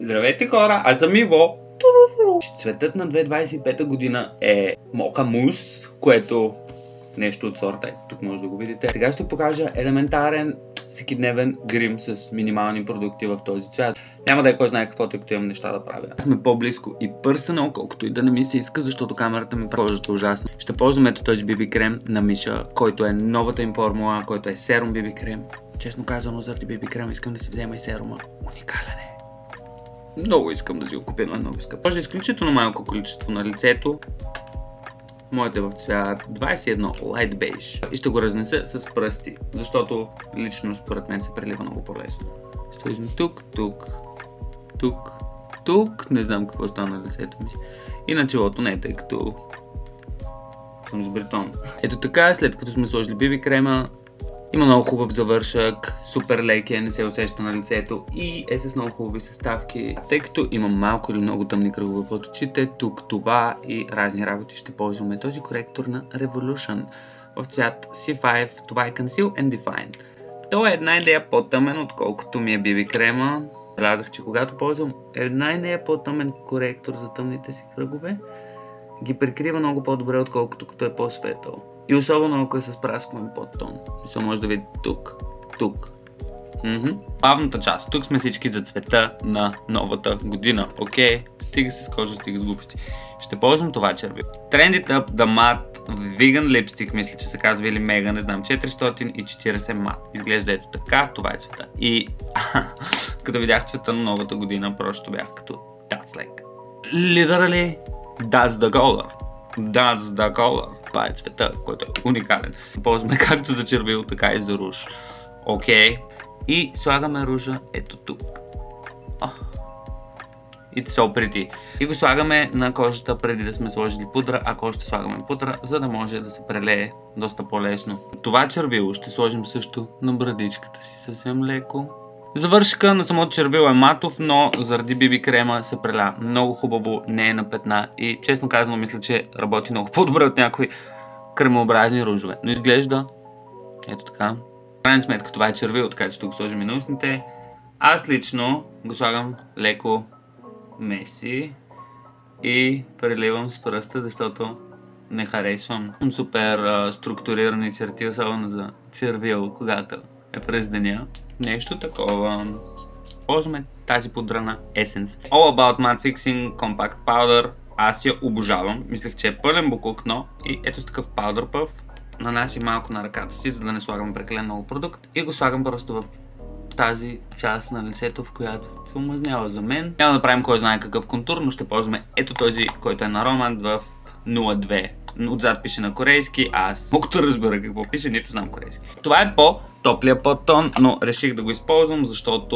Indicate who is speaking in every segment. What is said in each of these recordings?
Speaker 1: Здравейте хора, аз съм Иво. Цветът на 2025 година е мока мус, което нещо от сорта е. Тук може да го видите. Сега ще покажа елементарен всекидневен грим с минимални продукти в този цвят. Няма да е кой знае какво, тъй като имам неща да правя. Сме по-близко и пърсънал, колкото и да не ми се иска, защото камерата ми прави ужасно. Ще ползвам ето този BB крем на Миша, който е новата им формула, който е серум BB крем. Честно казано, заради BB крем искам да си взема и серума. Уникален е. Много искам да си го купя, но е много скъп. Може изключително малко количество на лицето. Моят е в цвят 21 Light Beige. И ще го разнеса с пръсти, защото лично според мен се прелива много по-лесно. Ще сложим тук, тук, тук, тук. Не знам какво стана на лицето ми. И на челото не, тъй като съм с бретон. Ето така, след като сме сложили BB крема, има много хубав завършък, супер лек е, не се усеща на лицето и е с много хубави съставки. Тъй като имам малко или много тъмни кръгове под очите, тук това и разни работи ще ползваме този коректор на Revolution в цвят C5. Това е Conceal and Define. Той е една идея по-тъмен, отколкото ми е BB крема. Казах, че когато ползвам една идея по-тъмен коректор за тъмните си кръгове, ги прикрива много по-добре, отколкото като е по-светъл. И особено ако е с прасковен подтон. Мисля, може да видите тук, тук. Главната част. Тук сме всички за цвета на новата година. Окей? Стига се с кожа, стига с глупости. Ще ползвам това червило. Trended Up The Matte Vegan Lipstick, мисля, че се казва, или Мега, не знам, 440 мат. Изглежда ето така, това е цвета. И като видях цвета на новата година, просто бях като that's like literally that's the color. That's the color. Това е цвета, който е уникален. Ползваме както за червило, така и за руж. Окей. И слагаме ружа ето тук. It's so pretty. И го слагаме на кожата преди да сме сложили пудра, ако ще слагаме пудра, за да може да се прелее доста по-лесно. Това червило ще сложим също на брадичката си съвсем леко. Завършъка на самото червило е матов, но заради BB крема се преля много хубаво, не е на петна и честно казано мисля, че работи много по-добре от някои кремообразни ружове. Но изглежда ето така. В крайна сметка това е червило, така че тук сложим и на устните. Аз лично го слагам леко меси и преливам с пръста, защото не харесвам. Съм супер структурирани черти, особено за червило, когато е през деня. Нещо такова. Ползваме тази пудра на Essence. All About Matte Fixing Compact Powder. Аз я обожавам. Мислех, че е пълен буклук, но и ето с такъв Powder Puff. Нанасям малко на ръката си, за да не слагам прекалено много продукт. И го слагам просто в тази част на лицето, в която се омазнява за мен. Няма да правим кой знае какъв контур, но ще ползваме ето този, който е на Роман в 02. Отзад пише на корейски, аз мога да разбера какво пише, нито знам корейски. Това е по-топлия подтон, но реших да го използвам, защото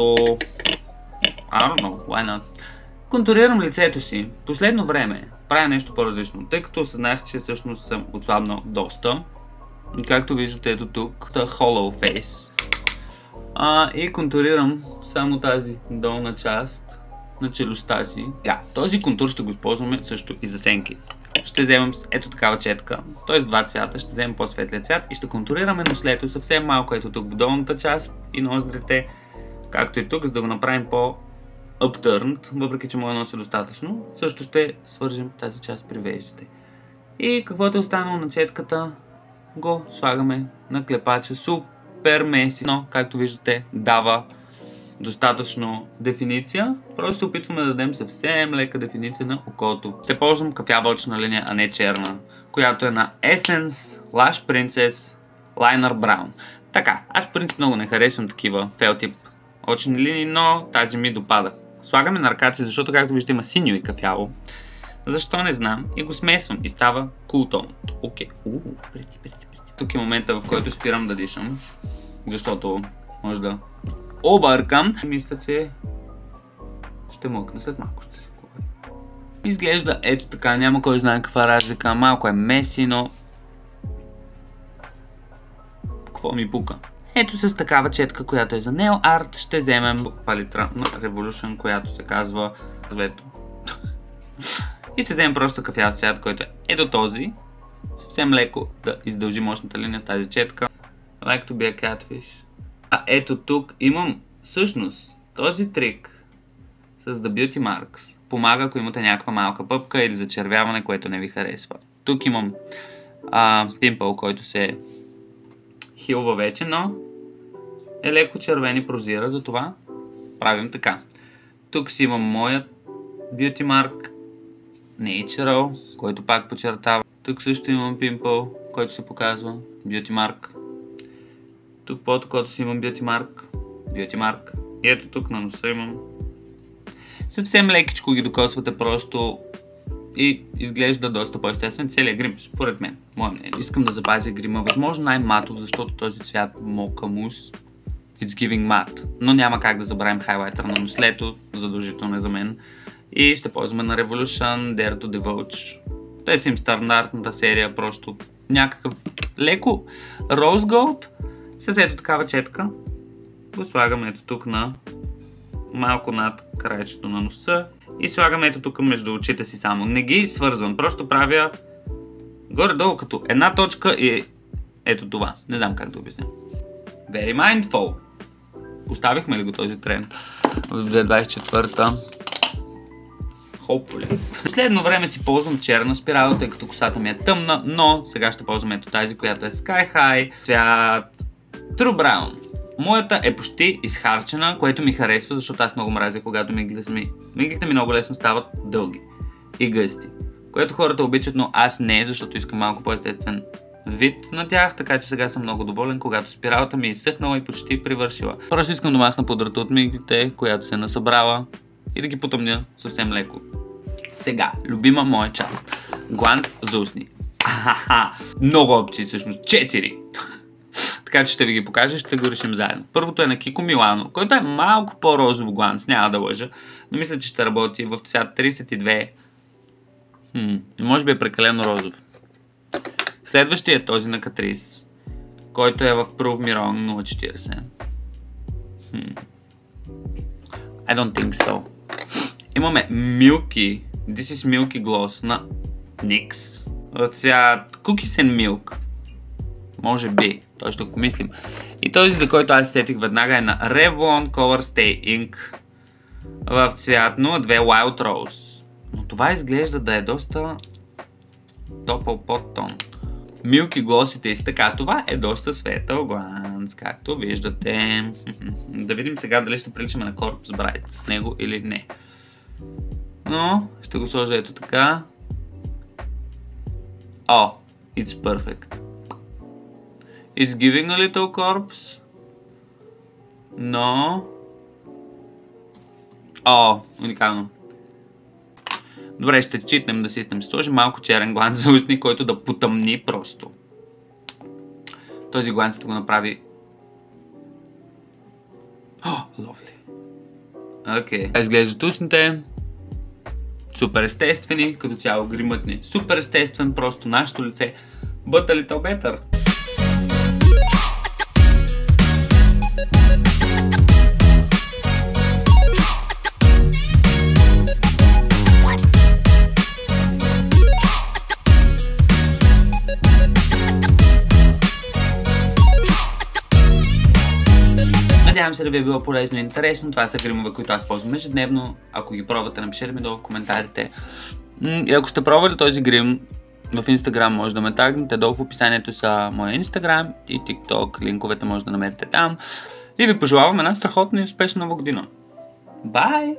Speaker 1: I don't know, why not? Контурирам лицето си. Последно време правя нещо по-различно, тъй като осъзнах, че всъщност съм отслабнал доста. Както виждате ето тук, Hollow Face. И контурирам само тази долна част на челюстта си. Този контур ще го използваме също и за сенки. Ще вземем ето такава четка, т.е. два цвята, ще вземем по-светлия цвят и ще контурираме нослето съвсем малко ето тук в долната част и ноздрите, както и тук, за да го направим по-upturned, въпреки че моя нос е достатъчно. Също ще свържем тази част при веждите. И каквото е останало на четката, го слагаме на клепача. Супер меси, но както виждате дава достатъчно дефиниция. Просто се опитваме да дадем съвсем лека дефиниция на окото. Ще ползвам кафява очна линия, а не черна, която е на Essence Lash Princess Liner Brown. Така, аз в принцип много не харесвам такива фел тип очни линии, но тази ми допада. Слагаме на ръката си, защото както виждате има синьо и кафяво. Защо не знам, и го смесвам и става cool tone. Окей, прети. Тук е момента, в който спирам да дишам, защото може да объркам. Мисля, че ще мъкна, след малко ще се говори. Изглежда ето така, няма кой знае каква разлика, малко е меси, но какво ми пука. Ето с такава четка, която е за Nail Art, ще вземем палитра на Revolution, която се казва Светло. И ще вземем просто кафяв цвят, който е ето този. Съвсем леко да издължи мощната линия с тази четка. Like to be a catfish. Ето тук имам всъщност този трик с The Beauty Marks. Помага, ако имате някаква малка пъпка или зачервяване, което не ви харесва. Тук имам пимпъл, който се хилва вече, но е леко червен и прозира, затова правим така. Тук си имам моят Beauty Mark Natural, който пак подчертава. Тук също имам пимпъл, който се показва Beauty Mark. Тук под окото си имам Beauty Mark. И ето тук на носа имам. Съвсем лекичко ги докосвате просто и изглежда доста по-естествен целият грим, според мен. Мое мнение. Искам да запазя грима възможно най-матов, защото този цвят мока мус. It's giving matte. Но няма как да забравим хайлайтър на нослето, задължително е за мен. И ще ползваме на Revolution, Dare to Divulge. Те са им стандартната серия, просто някакъв леко Rose Gold с ето такава четка. Го слагаме ето тук на малко над краечето на носа и слагаме ето тук между очите си само. Не ги свързвам, просто правя горе-долу като една точка и ето това. Не знам как да обясня. Very mindful. Оставихме ли го този тренд в 2024-та? Hopefully. В последно време си ползвам черна спирала, тъй като косата ми е тъмна, но сега ще ползвам ето тази, която е Sky High, цвят True Brown. Моята е почти изхарчена, което ми харесва, защото аз много мразя, когато миглите ми много лесно стават дълги и гъсти. Което хората обичат, но аз не, защото искам малко по-естествен вид на тях, така че сега съм много доволен, когато спиралата ми е изсъхнала и почти привършила. Просто искам да махна пудрата от миглите, която се е насъбрала и да ги потъмня съвсем леко. Сега, любима моя част. Гланц за устни. Много опции всъщност. 4! Така че ще ви ги покажа и ще го решим заедно. Първото е на Kiko Milano, който е малко по-розов гланц, няма да лъжа, но мисля, че ще работи в цвят 32. Може би е прекалено розов. Следващия е този на Catrice, който е в Prove Me Wrong 040. I don't think so. Имаме Milky, This is Milky Gloss на NYX в цвят Cookies and Milk. Може би, той ще го мислим. И този, за който аз сетих веднага, е на Revlon Color Stay Ink в цвят 02 Wild Rose. Но това изглежда да е доста топъл подтон. Milky Glossите и така, това е доста светъл гланц, както виждате. Да видим сега дали ще приличаме на Corpse Bride с него или не. Но ще го сложа ето така. Oh, it's perfect. It's giving a little corpse. Но... уникално. Добре, ще читнем да систем. Ще сложим малко черен гланц за устни, който да потъмни просто. Този гланц да го направи... Lovely. Окей. Изглеждат устните. Супер естествени, като цяло гримът ни. Супер естествен, просто нашето лице. But a little better. Надявам се да ви е било полезно и интересно. Това са гримове, които аз ползвам ежедневно. Ако ги пробвате, напишете ми долу в коментарите. И ако сте пробвали този грим в Instagram, може да ме тагнете. Долу в описанието са моя Instagram и TikTok. Линковете може да намерите там. И ви пожелавам една страхотна и успешна нова година. Бай!